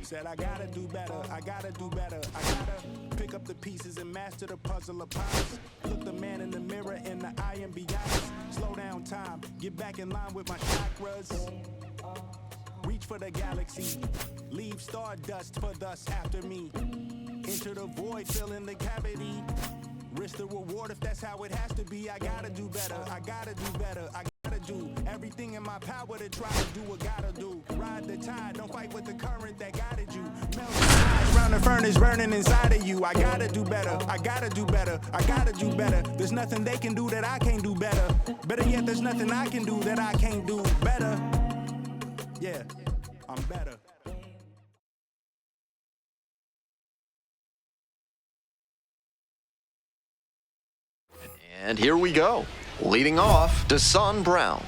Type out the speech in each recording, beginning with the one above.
Said I gotta do better, I gotta do better, I gotta pick up the pieces and master the puzzle of pies. Look the man in the mirror in the eye and be honest. Slow down time, get back in line with my chakras. Reach for the galaxy, leave stardust for thus after me. Enter the void, fill in the cavity. Risk the reward if that's how it has to be. I gotta do better, I gotta do better, I gotta do everything in my power to try to do what gotta do. Ride the tide, don't fight with the current that guided you. Melt the tide round the furnace burning inside of you. I gotta do better, I gotta do better, I gotta do better. There's nothing they can do that I can't do better. Better yet, there's nothing I can do that I can't do better. Yeah, I'm better. And here we go. Leading off, Deshaun Brown.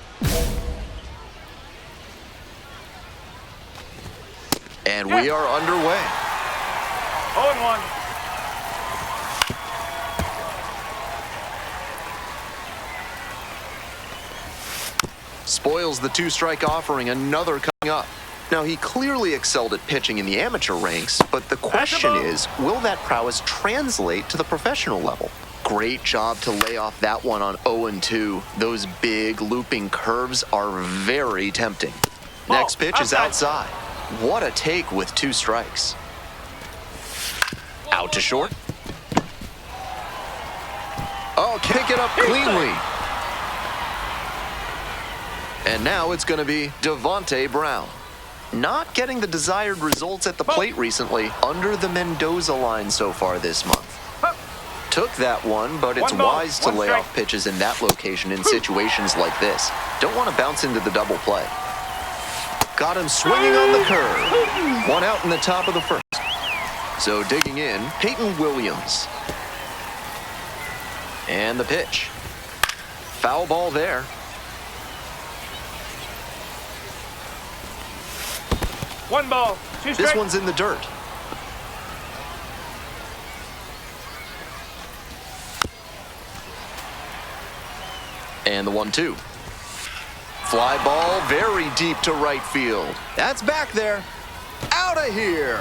And we are underway. 0-1. Spoils the two-strike offering, another coming up. Now, he clearly excelled at pitching in the amateur ranks, but the question is, will that prowess translate to the professional level? Great job to lay off that one on 0-2. Those big looping curves are very tempting. Next pitch is outside. What a take with 2 strikes. Out to short. Oh, kick it up cleanly. And now it's going to be Devontae Brown. Not getting the desired results at the plate recently, under the Mendoza line so far this month. Took that one, but it's wise to lay off pitches in that location in situations like this. Don't want to bounce into the double play. Got him swinging on the curve. 1 out in the top of the first. So digging in, Peyton Williams. And the pitch. Foul ball there. One ball, 2 strikes. This one's in the dirt. And the 1-2. Fly ball very deep to right field. That's back there. Out of here.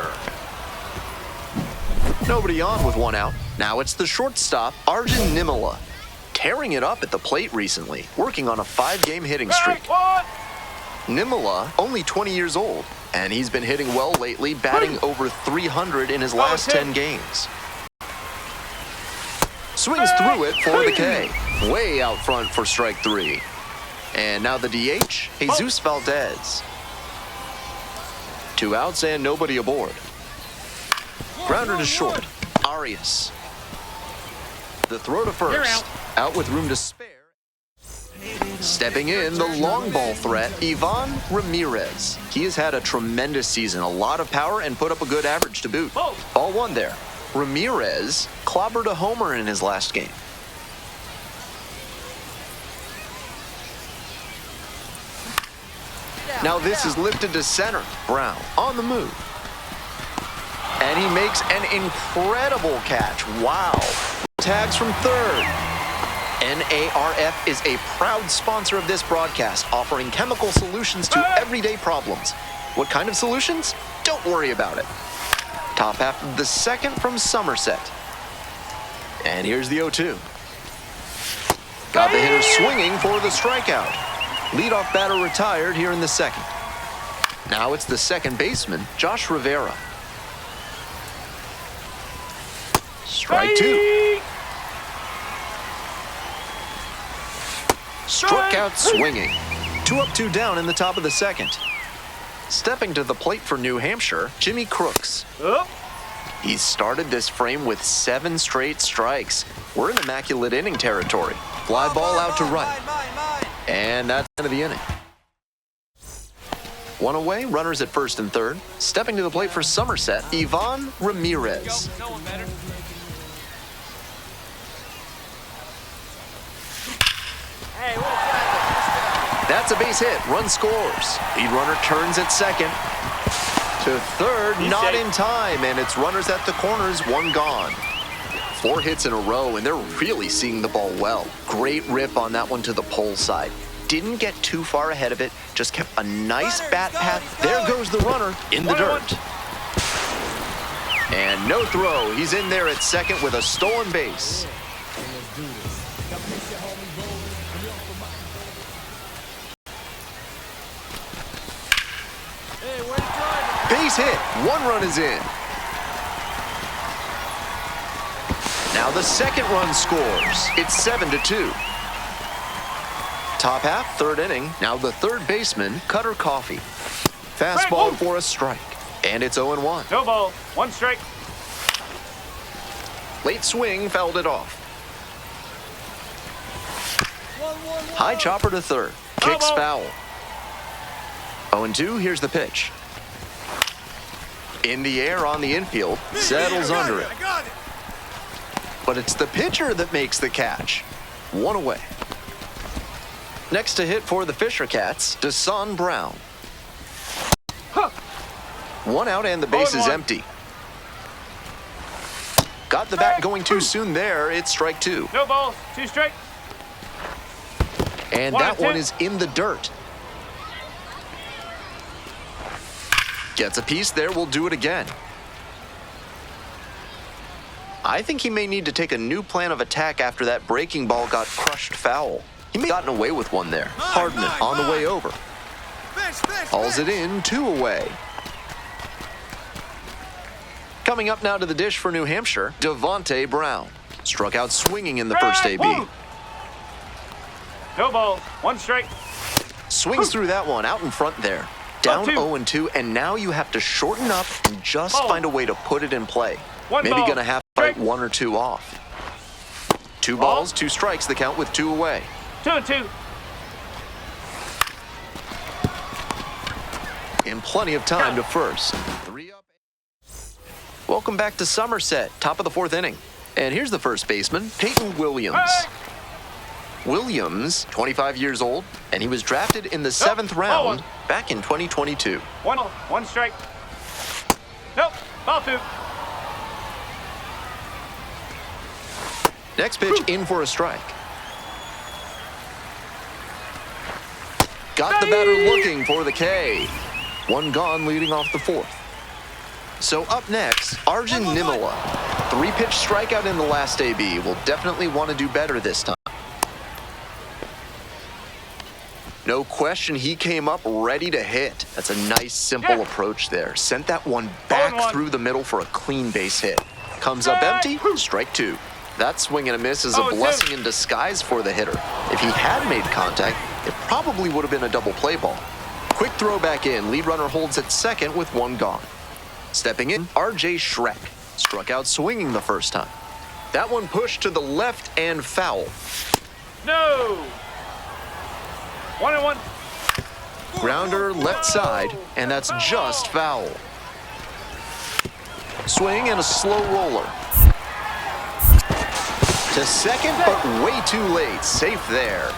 Nobody on with 1 out. Now it's the shortstop, Arjun Nimala. Tearing it up at the plate recently, working on a 5-game hitting streak. Nimala, only 20 years old, and he's been hitting well lately, batting over 300 in his last 10 games. Swings through it for the K. Way out front for strike 3. And now the DH, Jesus Valdez. 2 outs and nobody aboard. Grounder to short, Arias. The throw to first, out with room to spare. Stepping in, the long ball threat, Ivan Ramirez. He has had a tremendous season, a lot of power, and put up a good average to boot. Ball 1 there. Ramirez clobbered a homer in his last game. Now this is lifted to center. Brown on the move. And he makes an incredible catch. Wow. Tags from third. NARF is a proud sponsor of this broadcast, offering chemical solutions to everyday problems. What kind of solutions? Don't worry about it. Top half of the second from Somerset. And here's the 0-2. Got the hitter swinging for the strikeout. Leadoff batter retired here in the second. Now it's the second baseman, Josh Rivera. Strike 2. Struck out swinging. 2 up, 2 down in the top of the second. Stepping to the plate for New Hampshire, Jimmy Crooks. He's started this frame with 7 straight strikes. We're in immaculate inning territory. Fly ball out to right. And that's the end of the inning. 1 away, runners at first and third. Stepping to the plate for Somerset, Ivan Ramirez. That's a base hit. Run scores. Lead runner turns at second. To third, not in time, and it's runners at the corners, 1 gone. 4 hits in a row, and they're really seeing the ball well. Great rip on that one to the pole side. Didn't get too far ahead of it, just kept a nice bat path. There goes the runner in the dirt. And no throw. He's in there at second with a stolen base. Base hit. One run is in. Now the second run scores. It's 7-2. Top half, third inning. Now the third baseman, Cutter Coffee. Fastball for a strike. And it's 0-1. No ball. One strike. Late swing, fouled it off. High chopper to third. Kicks foul. 0-2, here's the pitch. In the air on the infield, settles under it. But it's the pitcher that makes the catch. One away. Next to hit for the Fisher Cats, Deson Brown. One out and the base is empty. Got the bat going too soon there. It's strike two. No balls. Two strike. And that one is in the dirt. Gets a piece there. We'll do it again. I think he may need to take a new plan of attack after that breaking ball got crushed foul. He may have gotten away with one there. Hardman on the way over. Hauls it in, 2 away. Coming up now to the dish for New Hampshire, Devontae Brown. Struck out swinging in the first AB. No ball. One strike. Swings through that one out in front there. Down 0-2, and now you have to shorten up and just find a way to put it in play. Maybe going to have to fight 1 or 2 off. 2 balls, 2 strikes, the count with 2 away. 2-2. In plenty of time to first. 3 up. Welcome back to Somerset, top of the 4th inning. And here's the first baseman, Peyton Williams. Williams, 25 years old, and he was drafted in the 7th round back in 2022. One strike. Nope. Ball 2. Next pitch in for a strike. Got the batter looking for the K. 1 gone leading off the 4th. So up next, Arjun Nimala. 3-pitch strikeout in the last AB. Will definitely want to do better this time. No question, he came up ready to hit. That's a nice, simple approach there. Sent that one back through the middle for a clean base hit. Comes up empty, strike 2. That swing and a miss is a blessing in disguise for the hitter. If he had made contact, it probably would have been a double play ball. Quick throw back in. Lead runner holds at second with 1 gone. Stepping in, R.J. Schreck. Struck out swinging the first time. That one pushed to the left and foul. No. 1-1. Grounder left side, and that's just foul. Swing and a slow roller. To second, but way too late. Safe there.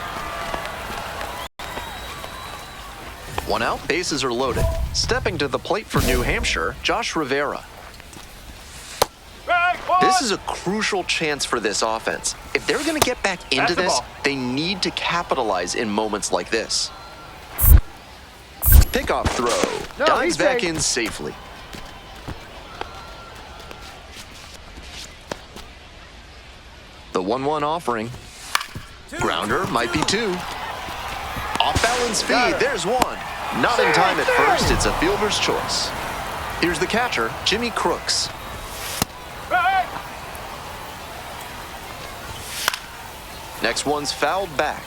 1 out, bases are loaded. Stepping to the plate for New Hampshire, Josh Rivera. This is a crucial chance for this offense. If they're going to get back into this, they need to capitalize in moments like this. Pickoff throw. Dives back in safely. The 1-1 offering. Grounder might be 2. Off balance feed, there's 1. Not in time at first, it's a fielder's choice. Here's the catcher, Jimmy Crooks. Next one's fouled back.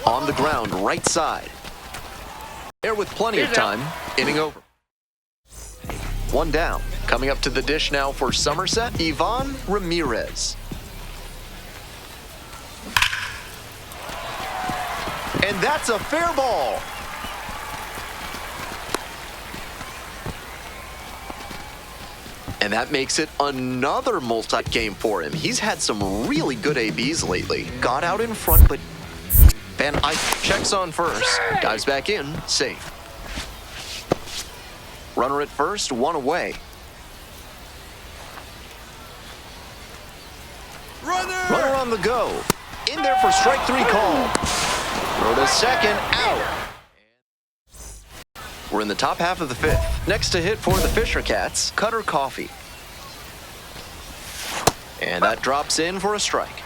On the ground, right side. There with plenty of time, inning over. 1 down. Coming up to the dish now for Somerset, Ivan Ramirez. And that's a fair ball. And that makes it another multi-game for him. He's had some really good ABs lately. Got out in front, but Van Eyck checks on first. Dives back in, safe. Runner at first, 1 away. Runner on the go. In there for strike 3 call. Throw to second, out. We're in the top half of the fifth. Next to hit for the Fisher Cats, Cutter Coffee. And that drops in for a strike.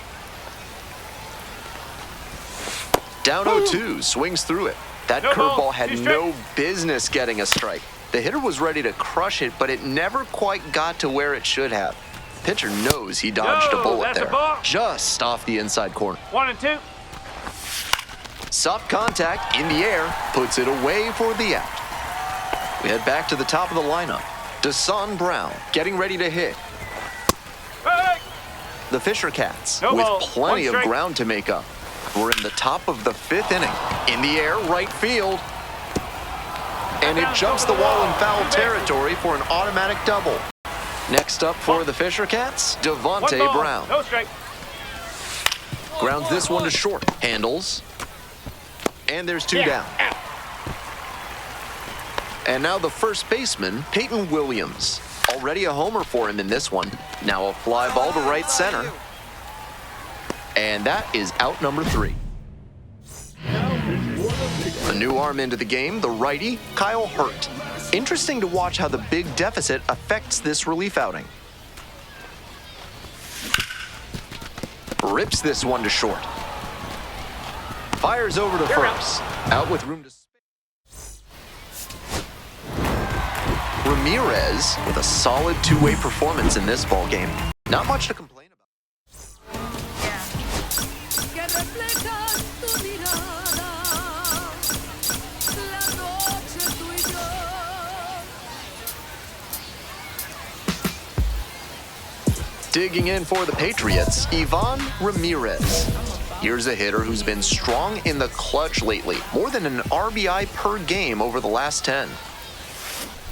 Down 0-2, swings through it. That curveball had no business getting a strike. The hitter was ready to crush it, but it never quite got to where it should have. Pitcher knows he dodged a bullet there. Just off the inside corner. 1-2. Soft contact in the air, puts it away for the out. We head back to the top of the lineup. Deson Brown getting ready to hit. Hey! The Fisher Cats No with ball. plenty of 1 strike. ground to make up. We're in the top of the fifth inning. In the air, right field. And it jumps the wall in foul territory for an automatic double. Next up for the Fisher Cats, 1 Devontae ball. Brown. No strike. Grounds this one to short. Handles. And there's 2 down. Out. And now the first baseman, Peyton Williams. Already a homer for him in this one. Now a fly ball to right center. And that is out number 3. A new arm into the game, the righty, Kyle Hurt. Interesting to watch how the big deficit affects this relief outing. Rips this one to short. Fires over to first. Out with room to spin. Ramirez with a solid two-way performance in this ball game. Not much to complain about. Digging in for the Patriots, Ivan Ramirez. Here's a hitter who's been strong in the clutch lately. More than an RBI per game over the last 10.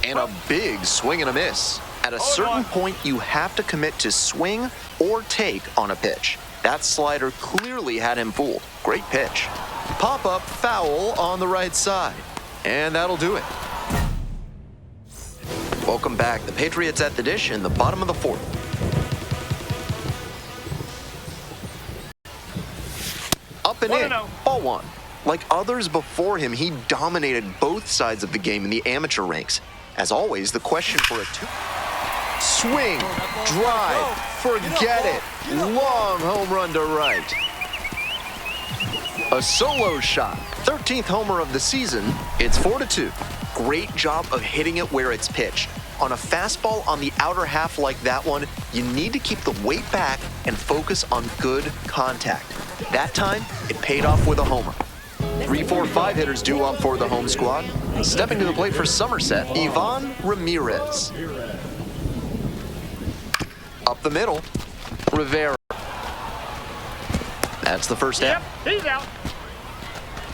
And a big swing and a miss. At a certain point, you have to commit to swing or take on a pitch. That slider clearly had him fooled. Great pitch. Pop-up foul on the right side. And that'll do it. Welcome back. The Patriots at the dish in the bottom of the fourth. Up and in, ball 1. Like others before him, he dominated both sides of the game in the amateur ranks. As always, the question for a 2. Swing, drive, forget it. Long home run to right. A solo shot, 13th homer of the season. It's 4-2. Great job of hitting it where it's pitched. On a fastball on the outer half like that one, you need to keep the weight back and focus on good contact. That time, it paid off with a homer. 3, 4, 5 hitters due up for the home squad. Stepping to the plate for Somerset, Ivan Ramirez. Up the middle, Rivera. That's the first out. Yep, he's out.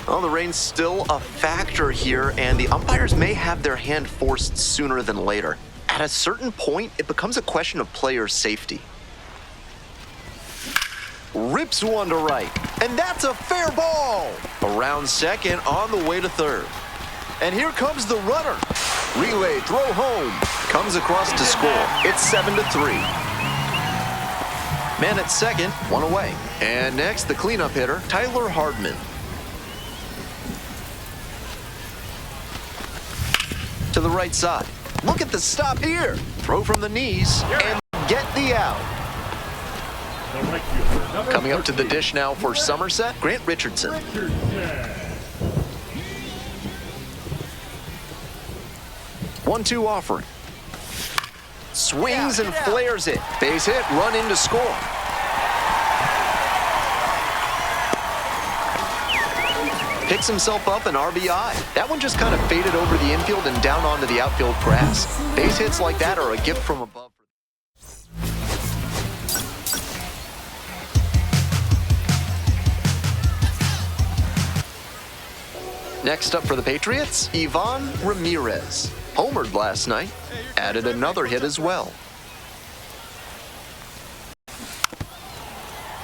Well, the rain's still a factor here, and the umpires may have their hand forced sooner than later. At a certain point, it becomes a question of player safety. Rips one to right, and that's a fair ball. Around second, on the way to third. And here comes the runner. Relay, throw home. Comes across to score. It's 7-3. Man at second, one away. And next, the cleanup hitter, Tyler Hardman. To the right side. Look at the stop here. Throw from the knees and get the out. Coming up to the dish now for Somerset, Grant Richardson. 1-2 offering. Swings and flares it. Base hit, run in to score. Picks himself up an RBI. That one just kind of faded over the infield and down onto the outfield grass. Base hits like that are a gift from above. Next up for the Patriots, Ivan Ramirez. Homered last night, added another hit as well.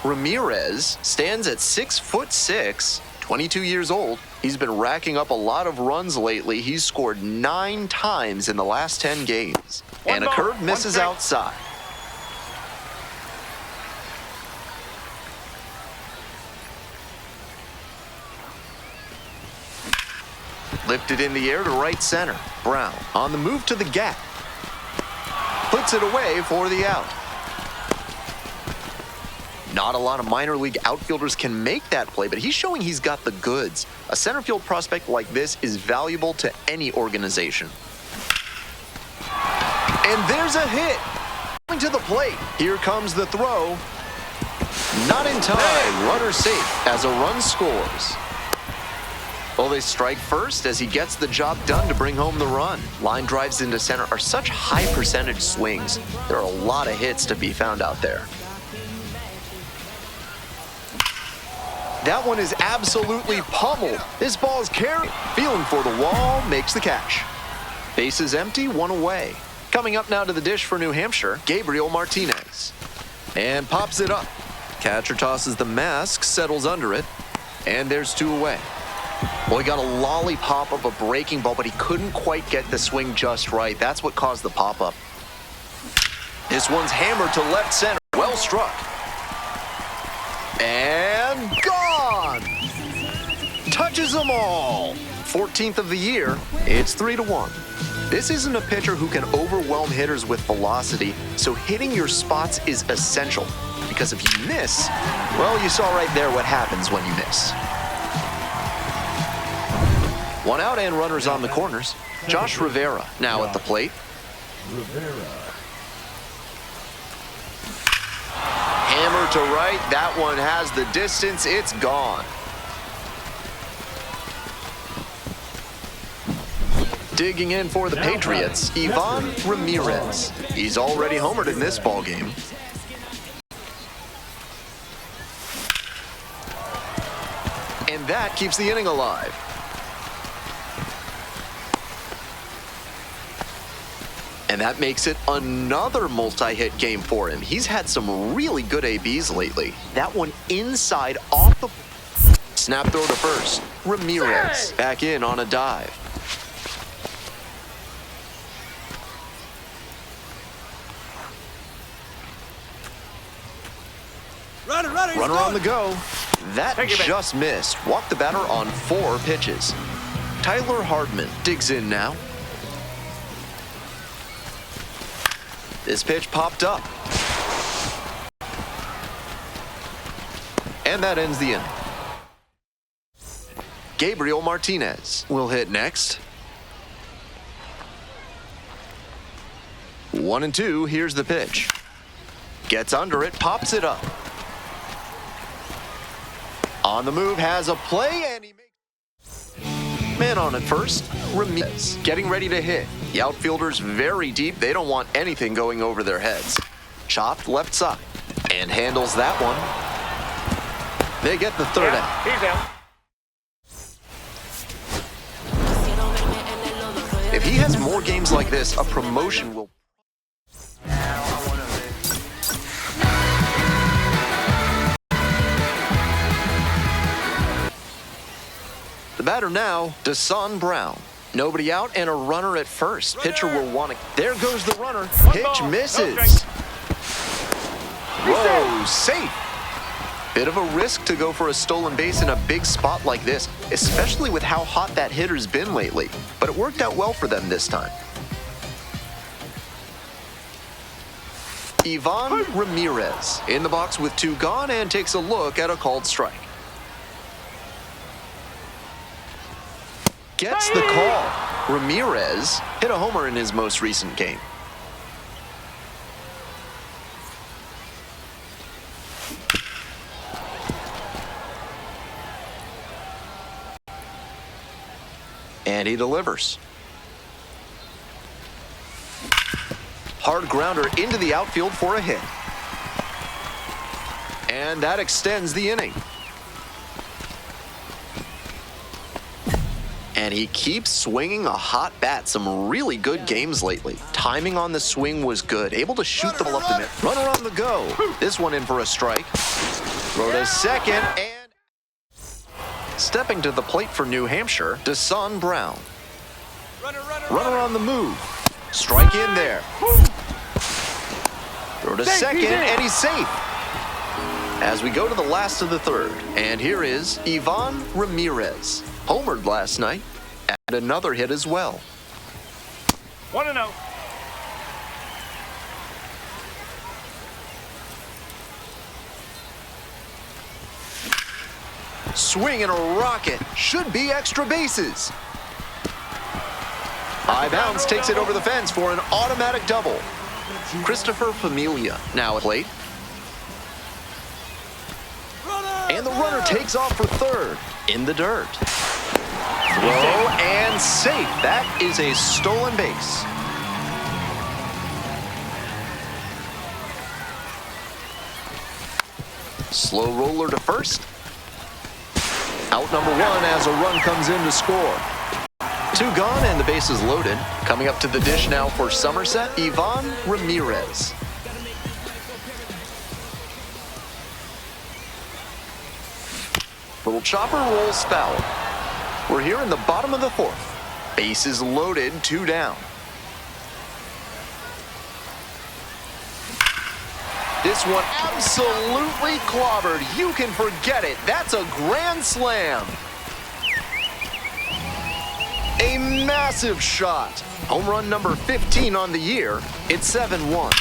Ramirez stands at 6'6", 22 years old. He's been racking up a lot of runs lately. He's scored 9 times in the last 10 games. And a curve misses outside. Lifted in the air to right center. Brown on the move to the gap. Puts it away for the out. Not a lot of minor league outfielders can make that play, but he's showing he's got the goods. A center field prospect like this is valuable to any organization. And there's a hit. Going to the plate. Here comes the throw. Not in time. Runner safe as a run scores. Well, they strike first as he gets the job done to bring home the run. Line drives into center are such high percentage swings. There are a lot of hits to be found out there. That one is absolutely pummeled. This ball is carried. Feeling for the wall, makes the catch. Base is empty, one away. Coming up now to the dish for New Hampshire, Gabriel Martinez. And pops it up. Catcher tosses the mask, settles under it, and there's 2 away. Well, he got a lollipop of a breaking ball, but he couldn't quite get the swing just right. That's what caused the pop-up. This one's hammered to left center. Well struck. And gone! Touches them all. 14th of the year, it's 3-1. This isn't a pitcher who can overwhelm hitters with velocity, so hitting your spots is essential. Because if you miss, well, you saw right there what happens when you miss. 1 out and runners on the corners. Josh Rivera now at the plate. Hammer to right. That one has the distance. It's gone. Digging in for the Patriots, Ivan Ramirez. He's already homered in this ballgame. And that keeps the inning alive. And that makes it another multi-hit game for him. He's had some really good ABs lately. That one inside off the... Snap throw to first. Ramirez back in on a dive. Runner on the go. That just missed. Walked the batter on 4 pitches. Tyler Hardman digs in now. This pitch popped up. And that ends the inning. Gabriel Martinez will hit next. 1-2, here's the pitch. Gets under it, pops it up. On the move, has a play, and he makes... Man on at first, Ramirez getting ready to hit. The outfielder's very deep. They don't want anything going over their heads. Chopped left side and handles that one. They get the third out. He's out. If he has more games like this, a promotion will... The batter now, Deshaun Brown. Nobody out and a runner at first. Pitcher will want to... There goes the runner. Pitch misses. Whoa, safe. Bit of a risk to go for a stolen base in a big spot like this, especially with how hot that hitter's been lately. But it worked out well for them this time. Ivan Ramirez in the box with 2 gone and takes a look at a called strike. Gets the call. Ramirez hit a homer in his most recent game. And he delivers. Hard grounder into the outfield for a hit. And that extends the inning. And he keeps swinging a hot bat. Some really good games lately. Timing on the swing was good. Able to shoot the ball up the middle. Runner on the go. This one in for a strike. Throw to second and... Stepping to the plate for New Hampshire, Deshaun Brown. Runner on the move. Strike in there. Throw to second and he's safe. As we go to the last of the third. And here is Ivan Ramirez. Homered last night at another hit as well. 1-0. Swing and a rocket. Should be extra bases. High bounce takes it over the fence for an automatic double. Christopher Familia now at plate. And the runner takes off for third in the dirt. Throw and safe. That is a stolen base. Slow roller to first. Out number one as a run comes in to score. 2 gone and the base is loaded. Coming up to the dish now for Somerset, Ivan Ramirez. Little chopper rolls foul. We're here in the bottom of the 4th. Base is loaded, 2 down. This one absolutely clobbered. You can forget it. That's a grand slam. A massive shot. Home run number 15 on the year. It's 7-1.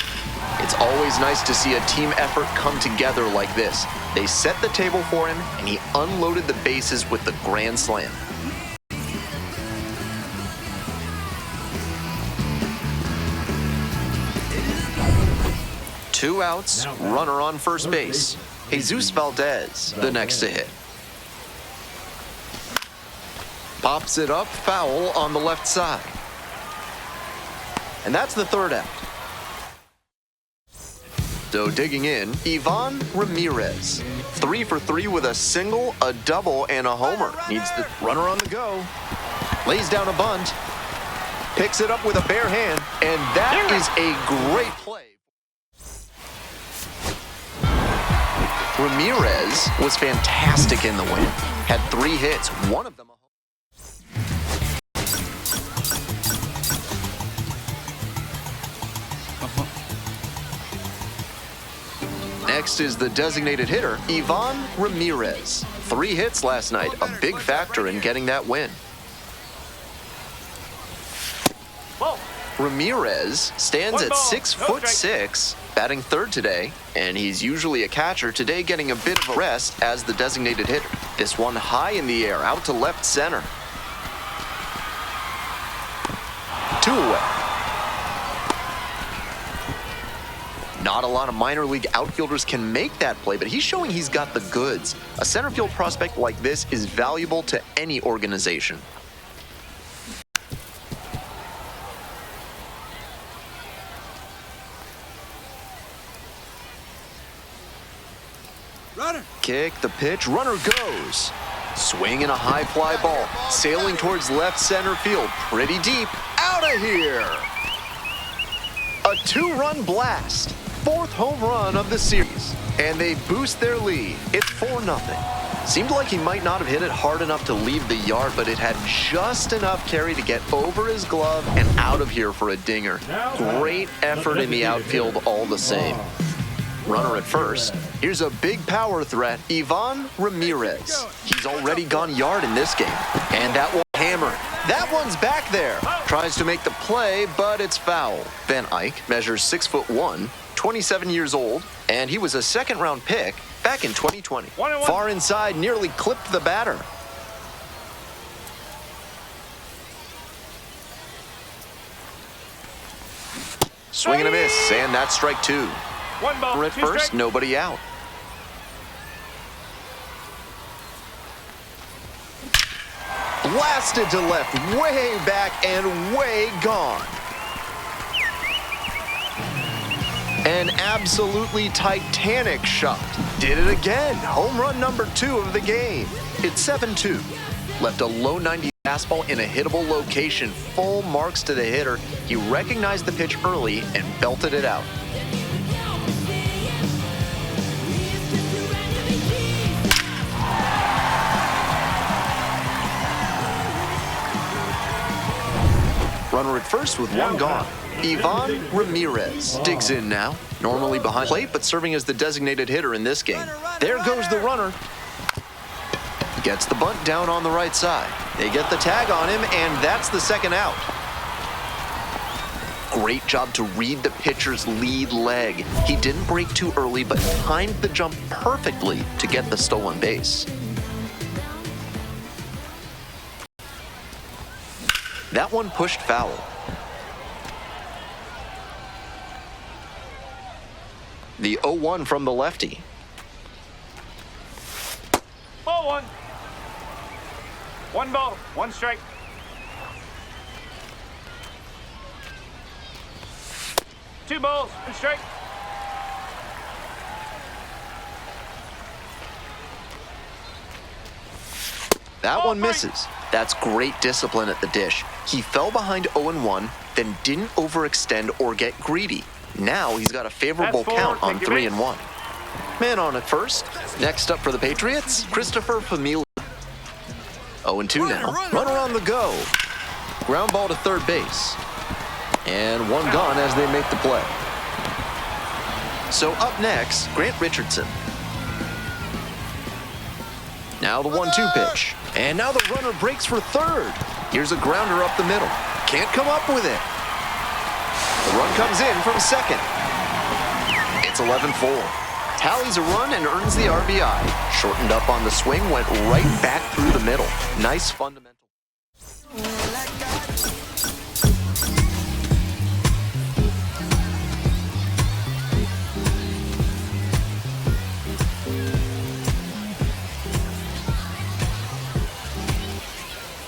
It's always nice to see a team effort come together like this. They set the table for him, and he unloaded the bases with the grand slam. Two outs, runner on first base. Jesus Valdez, the next to hit. Pops it up, foul on the left side. And that's the 3rd out. So digging in, Ivan Ramirez. 3 for 3 with a single, a double, and a homer. Needs the runner on the go. Lays down a bunt. Picks it up with a bare hand. And that is a great play. Ramirez was fantastic in the win. Had 3 hits, one of them a home. Next is the designated hitter, Ivan Ramirez. 3 hits last night, a big factor in getting that win. Whoa. Ramirez stands at 6'6", batting 3rd today, and he's usually a catcher. Today getting a bit of a rest as the designated hitter. This one high in the air, out to left center. 2 away. Not a lot of minor league outfielders can make that play, but he's showing he's got the goods. A center field prospect like this is valuable to any organization. Runner. Kick, the pitch, runner goes. Swing and a high fly ball, sailing towards left center field. Pretty deep, out of here. A 2-run blast, 4th home run of the series. And they boost their lead. It's 4-0. Seemed like he might not have hit it hard enough to leave the yard, but it had just enough carry to get over his glove and out of here for a dinger. Great effort in the outfield all the same. Runner at first. Here's a big power threat, Ivan Ramirez. He's already gone yard in this game. And that one hammered. That one's back there. Tries to make the play, but it's foul. Van Eyck measures 6'1", 27 years old, and he was a 2nd-round pick back in 2020. Far inside, nearly clipped the batter. Swing and a miss, and that's strike 2. 1 ball, At first, strikes. nobody out. Blasted to left, way back and way gone. An absolutely titanic shot. Did it again. Home run number 2 of the game. It's 7-2. Left a low 90 fastball in a hittable location. Full marks to the hitter. He recognized the pitch early and belted it out. Runner at first with 1 gone. Ivan Ramirez digs in now. Normally behind plate, but serving as the designated hitter in this game. There goes the runner. Gets the bunt down on the right side. They get the tag on him, and that's the second out. Great job to read the pitcher's lead leg. He didn't break too early, but timed the jump perfectly to get the stolen base. That one pushed foul. The 0-1 from the lefty. Ball one. 1 ball, 1 strike. Two balls, 1 strike. That one misses. That's great discipline at the dish. He fell behind 0-1, then didn't overextend or get greedy. Now he's got a favorable count on 3-1. Man on at first. Next up for the Patriots, Christopher Familia. 0-2 now. Runner on the go. Ground ball to third base. And one gone as they make the play. So up next, Grant Richardson. Now the 1-2 pitch. And now the runner breaks for third. Here's a grounder up the middle. Can't come up with it. The run comes in from second. It's 11-4. Tallies a run and earns the RBI. Shortened up on the swing, went right back through the middle. Nice fundamental.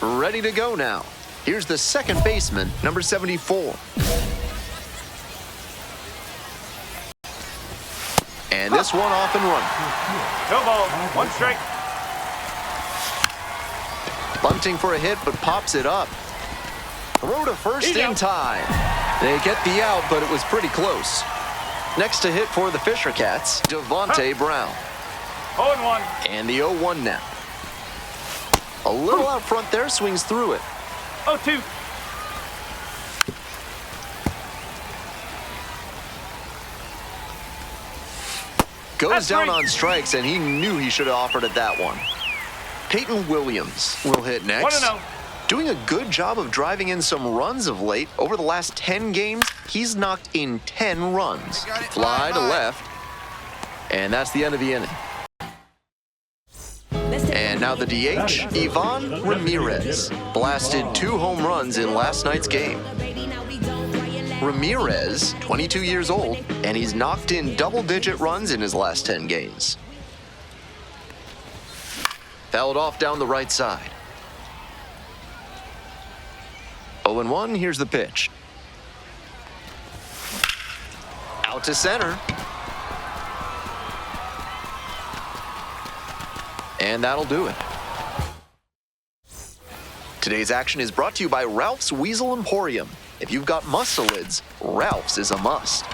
Ready to go now. Here's the second baseman, number 74. And this one off and running. No ball, 1 strike. Bunting for a hit, but pops it up. Throw to first in time. They get the out, but it was pretty close. Next to hit for the Fisher Cats, Devontae Brown. 0-1. And the 0-1 now. A little out front there, swings through it. 0-2. Goes down on strikes, and he knew he should have offered at that one. Peyton Williams will hit next. 1-0. Doing a good job of driving in some runs of late. Over the last 10 games, he's knocked in 10 runs. Fly to left. And that's the end of the inning. And now the DH, Ivan Ramirez, blasted 2 home runs in last night's game. Ramirez, 22 years old, and he's knocked in double-digit runs in his last 10 games. Fouled off down the right side. 0-1, here's the pitch. Out to center. And that'll do it. Today's action is brought to you by Ralph's Weasel Emporium. If you've got mustelids, Ralph's is a must.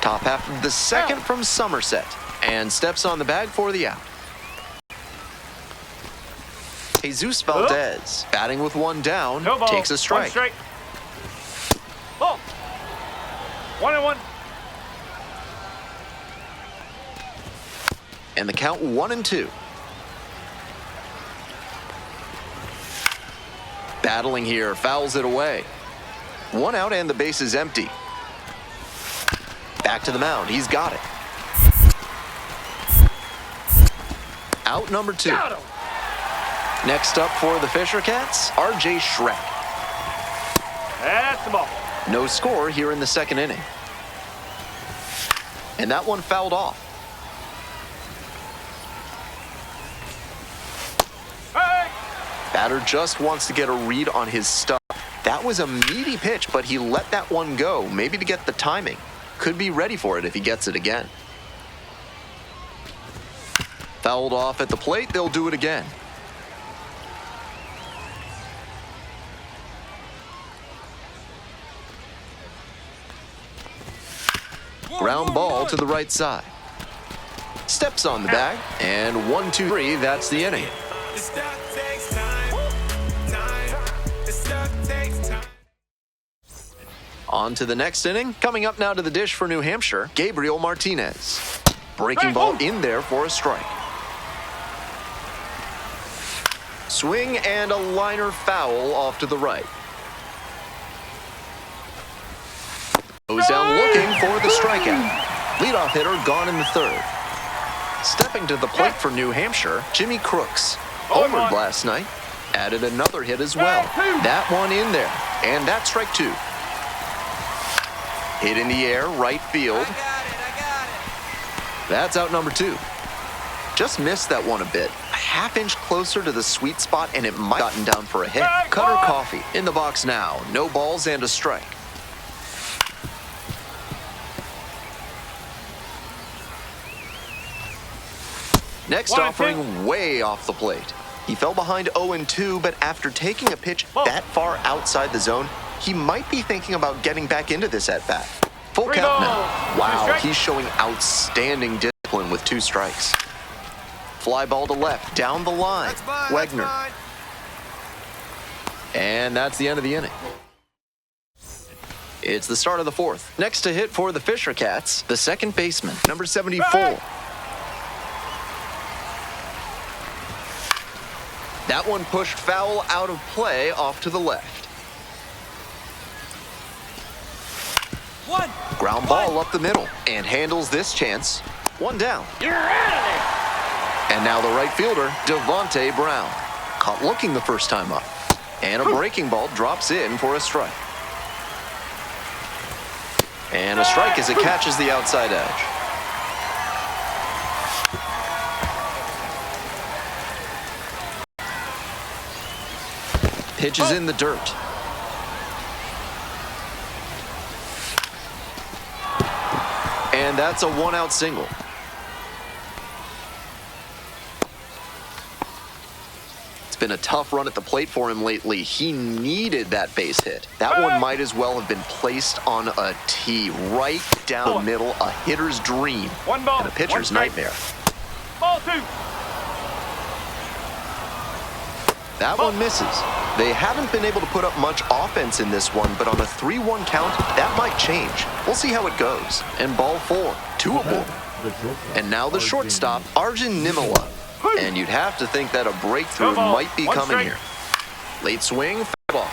Top half of the second from Somerset. And steps on the bag for the out. Jesus Valdez, batting with 1 down, No ball, takes a strike. 1 strike. Ball. 1-1. And the count 1-2. Battling here, fouls it away. 1 out and the base is empty. Back to the mound, he's got it. Out number 2. Got him. Next up for the Fisher Cats, R.J. Schreck. That's the ball. No score here in the second inning. And that one fouled off. Hey! Batter just wants to get a read on his stuff. That was a meaty pitch, but he let that one go, maybe to get the timing. Could be ready for it if he gets it again. Fouled off at the plate, they'll do it again. Ground ball to the right side. Steps on the bag, and 1-2-3, that's the inning. On to the next inning. Coming up now to the dish for New Hampshire, Gabriel Martinez. Breaking ball in there for a strike. Swing and a liner foul off to the right. Goes down looking for the strikeout. Leadoff hitter gone in the third. Stepping to the plate for New Hampshire, Jimmy Crooks. Homered last night. Added another hit as well. That one in there. And that's strike two. Hit in the air, right field. That's out number two. Just missed that one a bit. A half-inch closer to the sweet spot, and it might have gotten down for a hit. Cutter Coffee in the box now. No balls and a strike. Next offering way off the plate. He fell behind 0-2, but after taking a pitch that far outside the zone, he might be thinking about getting back into this at-bat. Full count now. Wow, he's showing outstanding discipline with 2 strikes. Fly ball to left, down the line. Wegner. And that's the end of the inning. It's the start of the fourth. Next to hit for the Fisher Cats, the second baseman, number 74. That one pushed foul out of play off to the left. Ground ball up the middle and handles this chance. One down. You're out of there. And now the right fielder, Devontae Brown. Caught looking the first time up. And a breaking ball drops in for a strike. And a strike as it catches the outside edge. Pitch is in the dirt. And that's a 1-out single. It's been a tough run at the plate for him lately. He needed that base hit. That one might as well have been placed on a tee right down the middle, a hitter's dream One ball, and a pitcher's nightmare. Ball 2. That one misses. They haven't been able to put up much offense in this one, but on a 3-1 count, that might change. We'll see how it goes. And ball 4, 2 aboard. And now the shortstop, Arjun Nimala. And you'd have to think that a breakthrough might be coming here. Late swing, foul ball.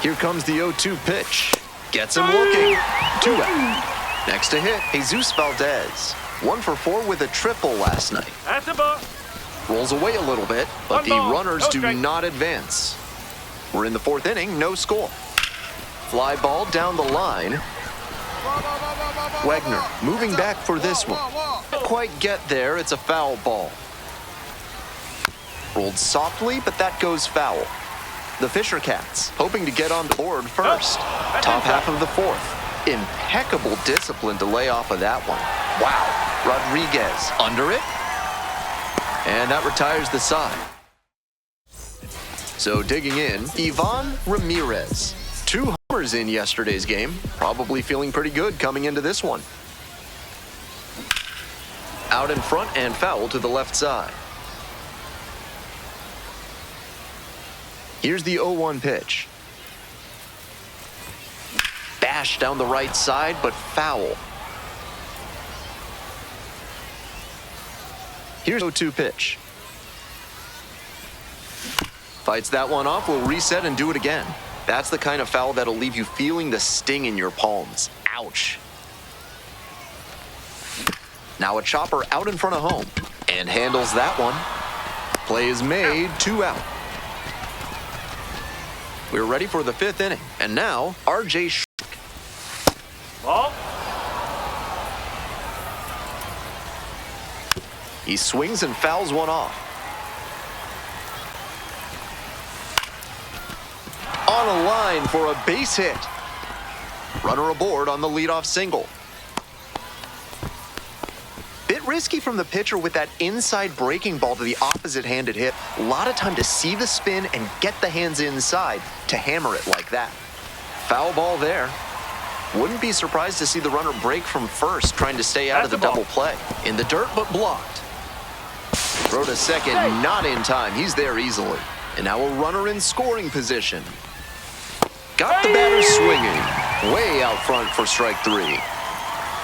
Here comes the 0-2 pitch. Gets him looking. 2 out. Next to hit, Jesus Valdez. 1 for 4 with a triple last night. That's a ball. Rolls away a little bit, but the runners do not advance. We're in the fourth inning, no score. Fly ball down the line. Wegner moving back for this one. Can't quite get there, it's a foul ball. Rolled softly, but that goes foul. The Fisher Cats hoping to get on the board first. Top half of the fourth. Impeccable discipline to lay off of that one. Wow, Rodriguez under it. And that retires the side. So digging in, Ivan Ramirez. 2 homers in yesterday's game. Probably feeling pretty good coming into this one. Out in front and foul to the left side. Here's the 0-1 pitch. Bash down the right side, but foul. Here's 0-2 pitch. Fights that one off, will reset and do it again. That's the kind of foul that'll leave you feeling the sting in your palms. Ouch. Now a chopper out in front of home and handles that one. Play is made, 2 out. We're ready for the 5th inning. And now, R.J. Ball. He swings and fouls one off. On a line for a base hit. Runner aboard on the leadoff single. Bit risky from the pitcher with that inside breaking ball to the opposite-handed hit. A lot of time to see the spin and get the hands inside to hammer it like that. Foul ball there. Wouldn't be surprised to see the runner break from first, trying to stay out of the double play. In the dirt, but blocked. Throw to second, not in time. He's there easily. And now a runner in scoring position. Got the batter swinging. Way out front for strike 3.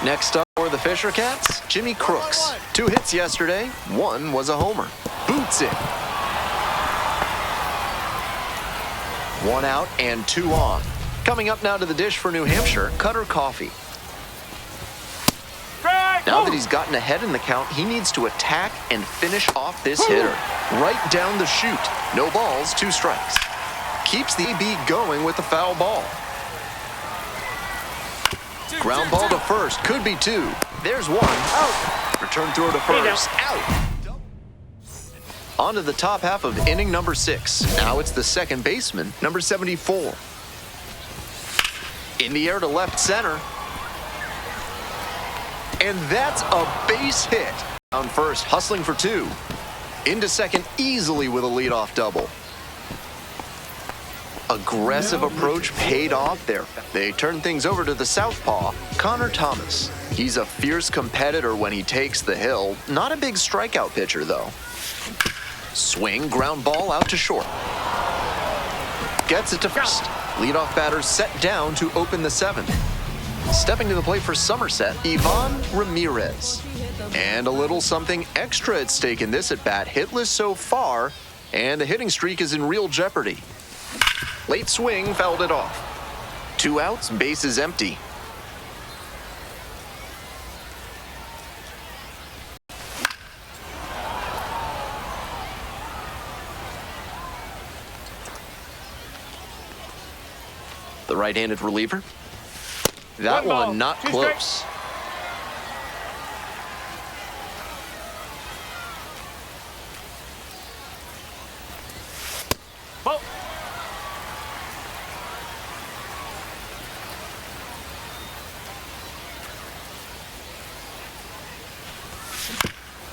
Next up for the Fisher Cats, Jimmy Crooks. 2 hits yesterday. 1 was a homer. boots it. 1 out and 2 on. Coming up now to the dish for New Hampshire, Cutter Coffee. Now that he's gotten ahead in the count, he needs to attack and finish off this hitter. Right down the chute. No balls, 2 strikes. Keeps the AB going with the foul ball. Ground ball to first. Could be 2. There's 1. Out. Return throw to first. Out. On to the top half of inning number 6. Now it's the second baseman, number 74. In the air to left center. And that's a base hit. On first, hustling for 2. Into second easily with a leadoff double. Aggressive approach paid off there. They turn things over to the southpaw, Connor Thomas. He's a fierce competitor when he takes the hill. Not a big strikeout pitcher, though. Swing, ground ball out to short. Gets it to first. Leadoff batter set down to open the 7th. Stepping to the plate for Somerset, Ivan Ramirez. And a little something extra at stake in this at-bat. Hitless so far, and the hitting streak is in real jeopardy. Late swing, fouled it off. 2 outs, bases empty. The right-handed reliever. That one not close. Ball.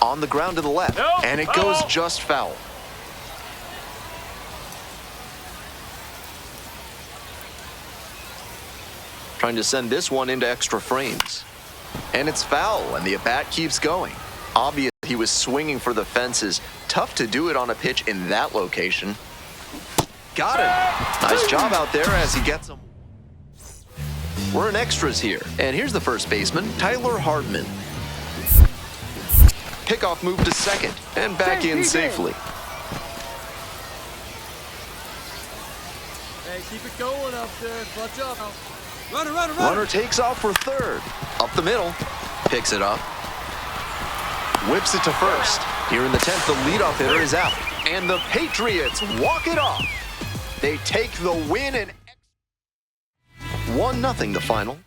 On the ground to the left, No, and it foul. goes just foul. Trying to send this one into extra frames. And it's foul, and the at-bat keeps going. Obviously, he was swinging for the fences. Tough to do it on a pitch in that location. Got it. Nice job out there as he gets him. We're in extras here, and here's the first baseman, Tyler Hardman. Pickoff move to second, and back in safely. Hey, keep it going up there. Clutch up. Runner. Runner takes off for third. Up the middle. Picks it up. Whips it to first. Here in the 10th, the leadoff hitter is out. And the Patriots walk it off. They take the win and 1-0 the final.